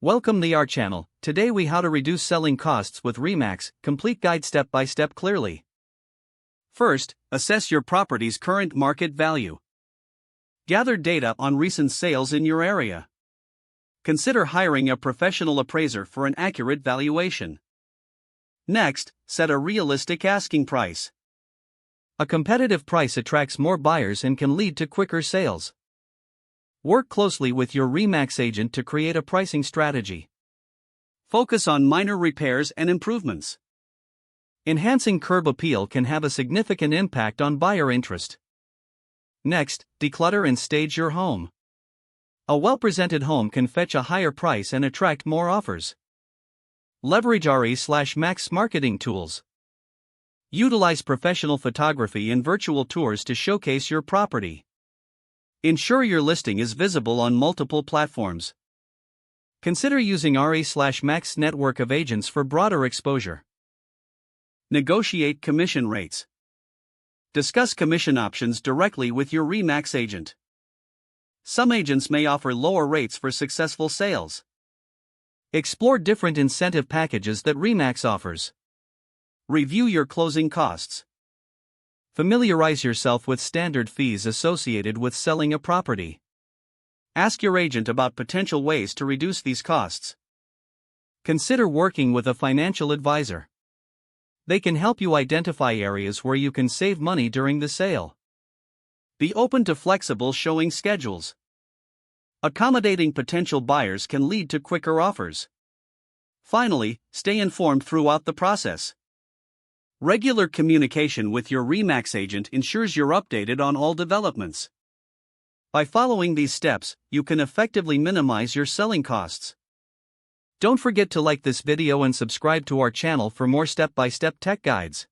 Welcome to our channel. Today we how to reduce selling costs with Remax, complete guide step by step clearly. First, assess your property's current market value. Gather data on recent sales in your area. Consider hiring a professional appraiser for an accurate valuation. Next, set a realistic asking price. A competitive price attracts more buyers and can lead to quicker sales. Work closely with your Remax agent to create a pricing strategy. Focus on minor repairs and improvements. Enhancing curb appeal can have a significant impact on buyer interest. Next, declutter and stage your home. A well-presented home can fetch a higher price and attract more offers. Leverage RE/Max marketing tools. Utilize professional photography and virtual tours to showcase your property. Ensure your listing is visible on multiple platforms. Consider using RE/Max network of agents for broader exposure. Negotiate commission rates. Discuss commission options directly with your Remax agent. Some agents may offer lower rates for successful sales. Explore different incentive packages that Remax offers. Review your closing costs. Familiarize yourself with standard fees associated with selling a property. Ask your agent about potential ways to reduce these costs. Consider working with a financial advisor. They can help you identify areas where you can save money during the sale. Be open to flexible showing schedules. Accommodating potential buyers can lead to quicker offers. Finally, stay informed throughout the process. Regular communication with your Remax agent ensures you're updated on all developments. By following these steps, you can effectively minimize your selling costs. Don't forget to like this video and subscribe to our channel for more step-by-step tech guides.